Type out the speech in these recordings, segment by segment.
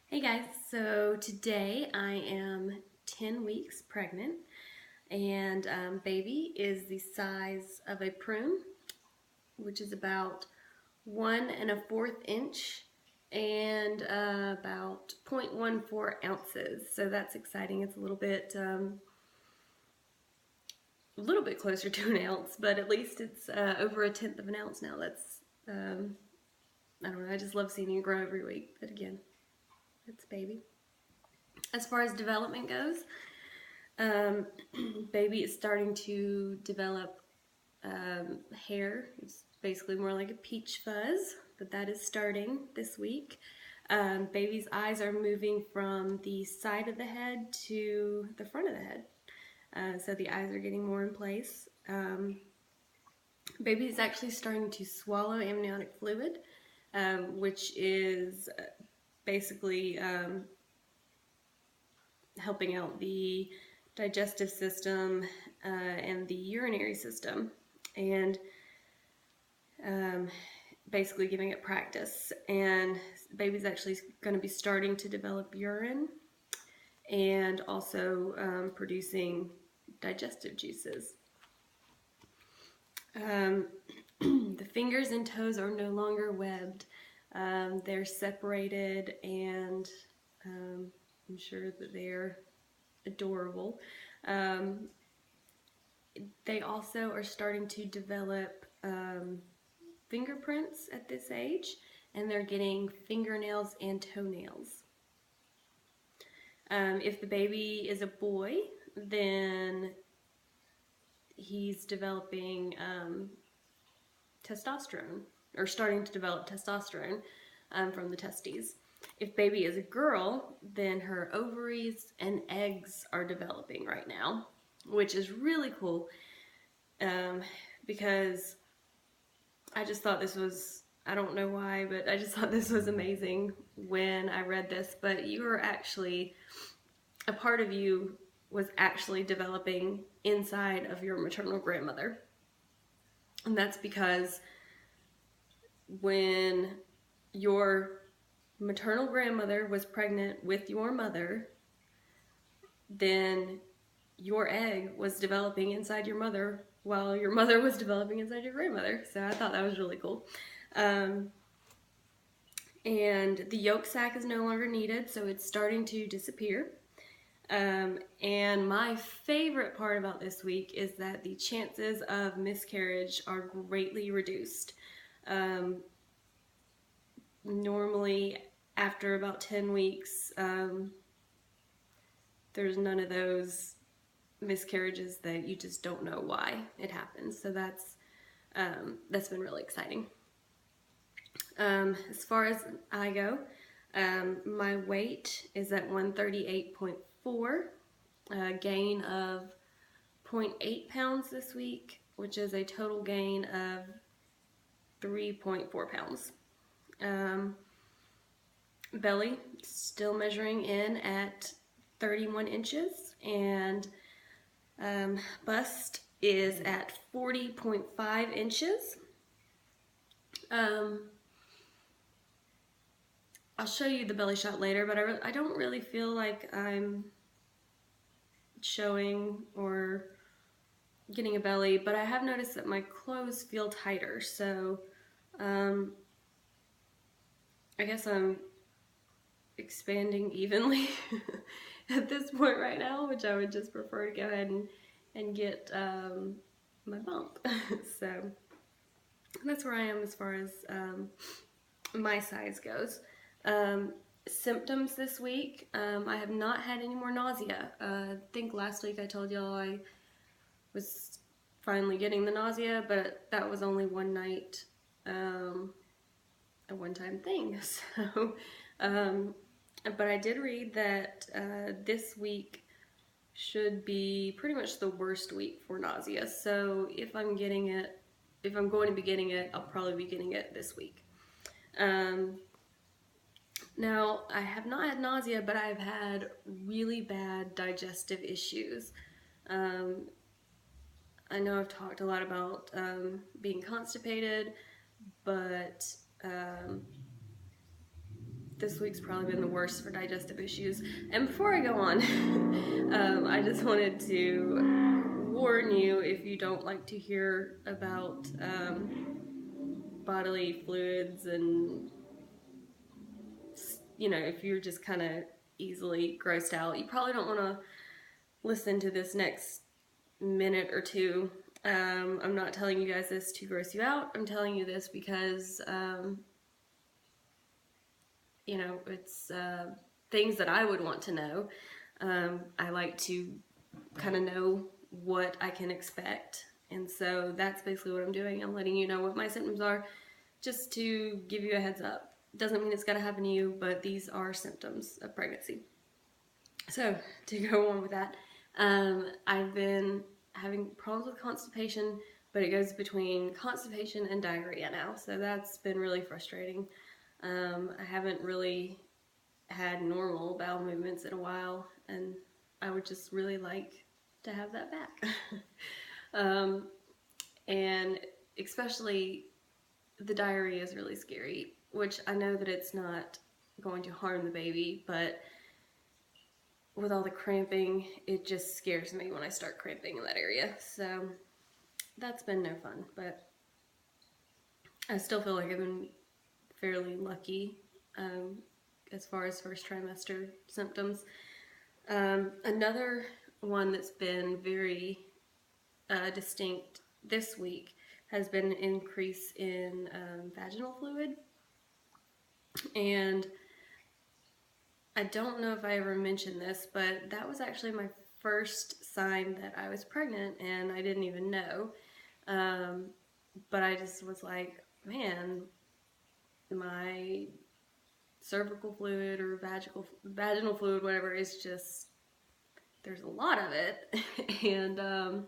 Hey guys, so today I am 10 weeks pregnant and baby is the size of a prune, which is about 1 1/4 inch and about 0.14 ounces. So that's exciting. It's a little bit closer to an ounce, but at least it's over 1/10 of an ounce now. That's, I don't know, I just love seeing it grow every week. But again, it's baby. As far as development goes, Um, baby is starting to develop hair. It's basically more like a peach fuzz, but that is starting this week. Baby's eyes are moving from the side of the head to the front of the head. So the eyes are getting more in place. Baby is actually starting to swallow amniotic fluid, which is basically helping out the digestive system and the urinary system, and basically giving it practice. And baby's actually going to be starting to develop urine and also producing digestive juices. The fingers and toes are no longer webbed. They're separated, and I'm sure that they're adorable. Um, they also are starting to develop fingerprints at this age, and they're getting fingernails and toenails. If the baby is a boy, then he's developing testosterone, or starting to develop testosterone from the testes. If baby is a girl, then her ovaries and eggs are developing right now, which is really cool because I just thought this was, I don't know why, but I just thought this was amazing when I read this. But you were actually, a part of you was actually developing inside of your maternal grandmother. And that's because when your maternal grandmother was pregnant with your mother, then your egg was developing inside your mother while your mother was developing inside your grandmother. So I thought that was really cool. Um, and the yolk sac is no longer needed, so it's starting to disappear. And my favorite part about this week is that the chances of miscarriage are greatly reduced. Normally, after about 10 weeks, there's none of those miscarriages that you just don't know why it happens. So that's been really exciting. As far as I go, my weight is at 138.4, a gain of 0.8 pounds this week, which is a total gain of 3.4 pounds. Belly still measuring in at 31 inches, and bust is at 40.5 inches. I'll show you the belly shot later, but I don't really feel like I'm showing or getting a belly, but I have noticed that my clothes feel tighter, so I guess I'm expanding evenly at this point right now, which I would just prefer to go ahead and get my bump. So that's where I am as far as my size goes. Symptoms this week, I have not had any more nausea. I think last week I told y'all I was finally getting the nausea, but that was only one night, a one-time thing. So, but I did read that this week should be pretty much the worst week for nausea. So if I'm going to be getting it, I'll probably be getting it this week. Now, I have not had nausea, but I've had really bad digestive issues. I know I've talked a lot about being constipated, but this week's probably been the worst for digestive issues. And before I go on, I just wanted to warn you, if you don't like to hear about bodily fluids and, you know, if you're just kind of easily grossed out, you probably don't want to listen to this next minute or two. I'm not telling you guys this to gross you out. I'm telling you this because, you know, it's things that I would want to know. I like to kind of know what I can expect. And so that's basically what I'm doing. I'm letting you know what my symptoms are just to give you a heads up. Doesn't mean it's going to happen to you, but these are symptoms of pregnancy. So to go on with that, I've been having problems with constipation, but it goes between constipation and diarrhea now. So that's been really frustrating. I haven't really had normal bowel movements in a while, and I would just really like to have that back. And especially the diarrhea is really scary, which I know that it's not going to harm the baby, but with all the cramping, it just scares me when I start cramping in that area. So that's been no fun, but I still feel like I've been fairly lucky as far as first trimester symptoms. Another one that's been very distinct this week has been an increase in vaginal fluid. And I don't know if I ever mentioned this, but that was actually my first sign that I was pregnant, and I didn't even know. But I just was like, man, my cervical fluid or vaginal fluid, whatever, is just, there's a lot of it. And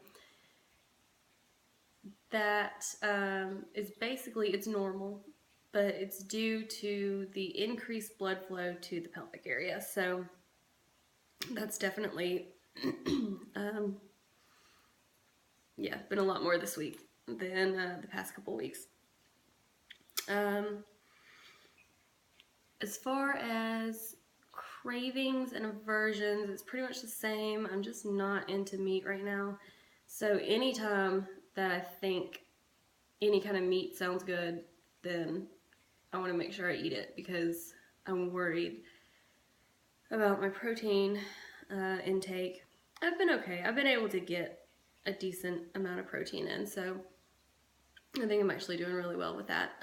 that is basically, it's normal, but it's due to the increased blood flow to the pelvic area. So that's definitely, yeah, been a lot more this week than the past couple weeks. As far as cravings and aversions, it's pretty much the same. I'm just not into meat right now. So anytime that I think any kind of meat sounds good, then I want to make sure I eat it because I'm worried about my protein intake. I've been okay. I've been able to get a decent amount of protein in, so I think I'm actually doing really well with that.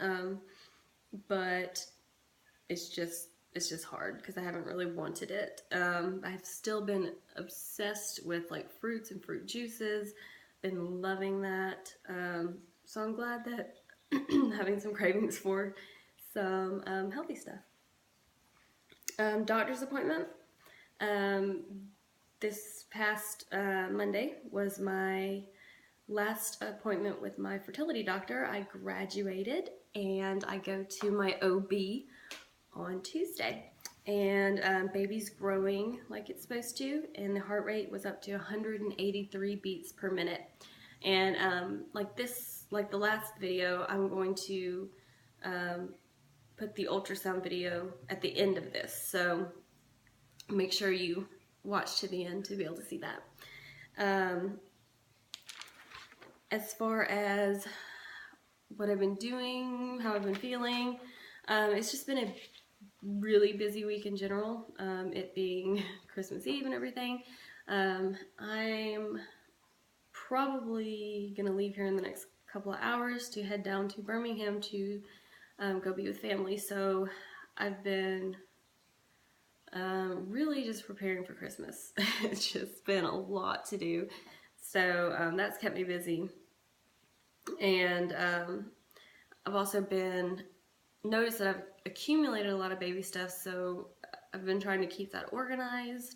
But it's just hard because I haven't really wanted it. I've still been obsessed with like fruits and fruit juices. Been loving that. So I'm glad that I'm having some cravings for some healthy stuff. Doctor's appointment. This past Monday was my last appointment with my fertility doctor. I graduated and I go to my OB on Tuesday. And baby's growing like it's supposed to, and the heart rate was up to 183 beats per minute. And like the last video, I'm going to put the ultrasound video at the end of this, so make sure you watch to the end to be able to see that. As far as what I've been doing, how I've been feeling, it's just been a really busy week in general, it being Christmas Eve and everything. I'm probably gonna leave here in the next couple of hours to head down to Birmingham to go be with family. So I've been really just preparing for Christmas. It's just been a lot to do. So that's kept me busy. And I've also noticed that I've accumulated a lot of baby stuff, so I've been trying to keep that organized.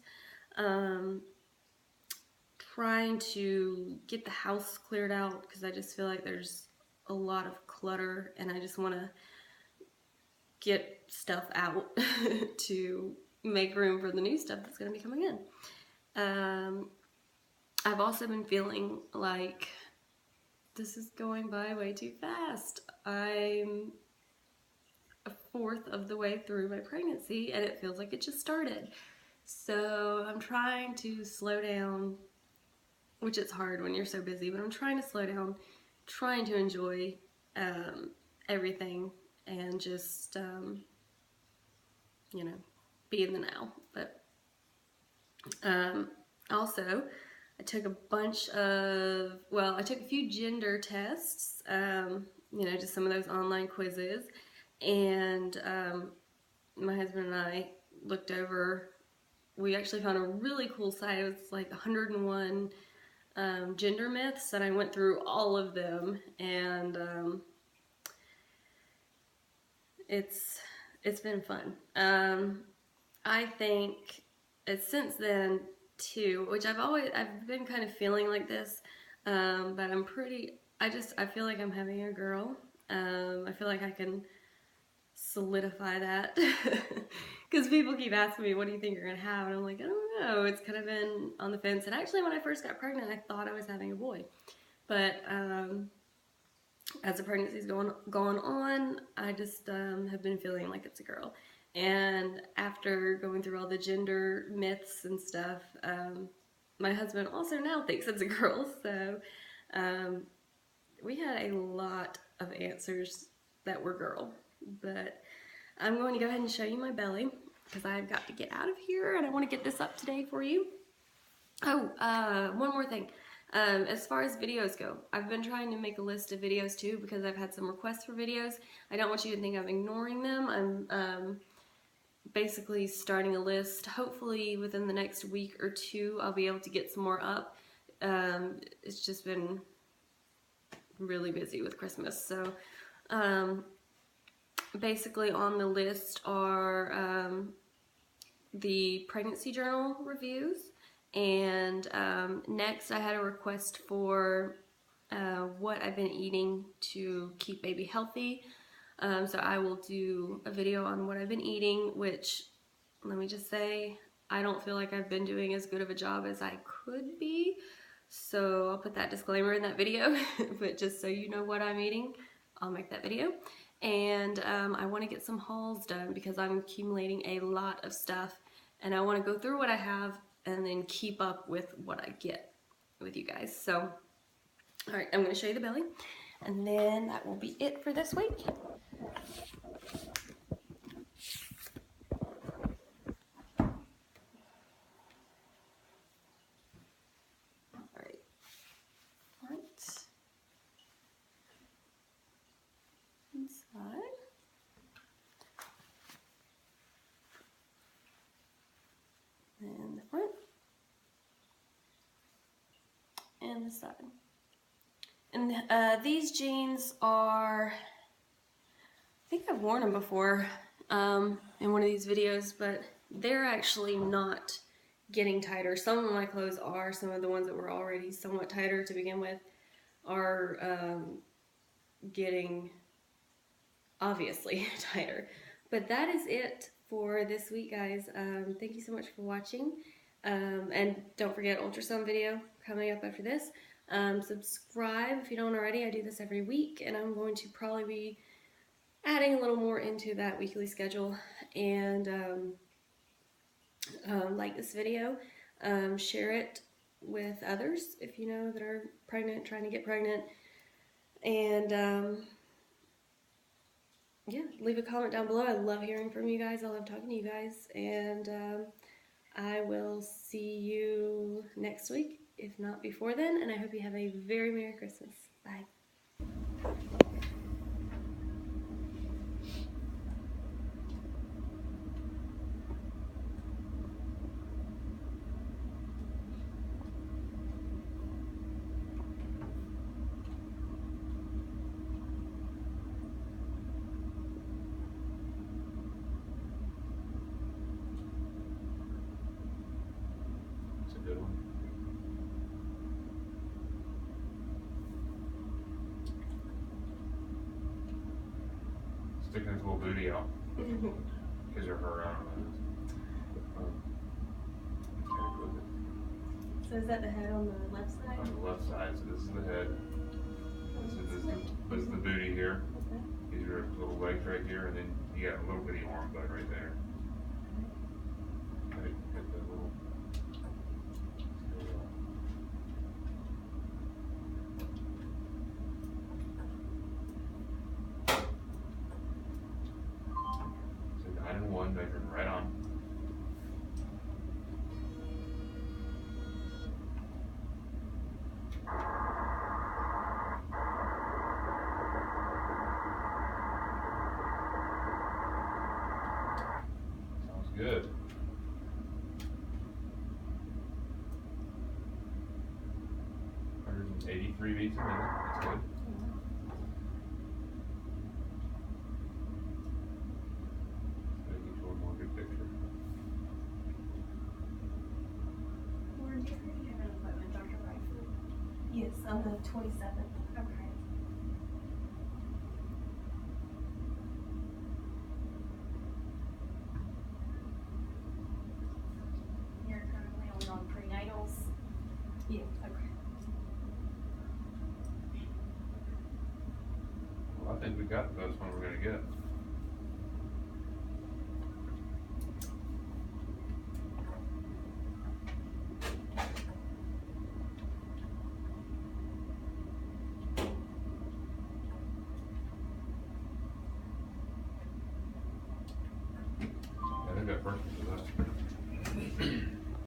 Trying to get the house cleared out because I just feel like there's a lot of clutter and I just want to get stuff out to make room for the new stuff that's going to be coming in. I've also been feeling like this is going by way too fast. I'm a fourth of the way through my pregnancy and it feels like it just started. So I'm trying to slow down, which it's hard when you're so busy, but I'm trying to slow down, trying to enjoy everything and just, you know, be in the now. But also, I took a bunch of, well, I took a few gender tests, you know, just some of those online quizzes, and my husband and I looked over, we actually found a really cool site. It was like 101 gender myths, and I went through all of them, and it's been fun. I think it's since then too, which I've been kind of feeling like this, but I feel like I'm having a girl. I feel like I can solidify that because people keep asking me, what do you think you're gonna have, and I'm like, I don't know. It's kind of been on the fence. And actually, when I first got pregnant, I thought I was having a boy, but as the pregnancy's gone on, I just have been feeling like it's a girl. And after going through all the gender myths and stuff, my husband also now thinks it's a girl. So we had a lot of answers that were girl. But I'm going to go ahead and show you my belly because I've got to get out of here and I want to get this up today for you. Oh, one more thing. As far as videos go, I've been trying to make a list of videos too because I've had some requests for videos. I don't want you to think I'm ignoring them. I'm basically starting a list. Hopefully within the next week or two I'll be able to get some more up. It's just been really busy with Christmas. So basically on the list are the pregnancy journal reviews. And next I had a request for what I've been eating to keep baby healthy. So I will do a video on what I've been eating, which, let me just say, I don't feel like I've been doing as good of a job as I could be. So I'll put that disclaimer in that video, but just so you know what I'm eating, I'll make that video. And I want to get some hauls done because I'm accumulating a lot of stuff and I want to go through what I have and then keep up with what I get with you guys. So, all right, I'm going to show you the belly and then that will be it for this week. Inside. And the front. And the side. And these jeans are, I think I've worn them before in one of these videos, but they're actually not getting tighter. Some of my clothes are, some of the ones that were already somewhat tighter to begin with are getting obviously tighter. But that is it for this week, guys. Thank you so much for watching. And don't forget, ultrasound video coming up after this. Subscribe if you don't already. I do this every week, and I'm going to probably be adding a little more into that weekly schedule. And like this video, share it with others if you know that are pregnant, trying to get pregnant. And yeah, leave a comment down below. I love hearing from you guys. I love talking to you guys. And I will see you next week, if not before then. And I hope you have a very Merry Christmas. Bye. It's a good one. Sticking his little booty out. His or her, I don't know. So is that the head on the left side? On the left side, so this is the head. This is the booty here. Okay. These are his little legs right here, and then You got a little bitty arm bud right there. Right, hit the little. So 9 and 1, measuring right on. Sounds good. And 83 beats a minute. That's good. Gotta get you one more good picture. Lauren, do you already have an appointment, Dr. Rifle? Yes, on the 27th. Okay. You're currently only on prenatals? Yeah. Okay. Well, I think we got the best one we're gonna get.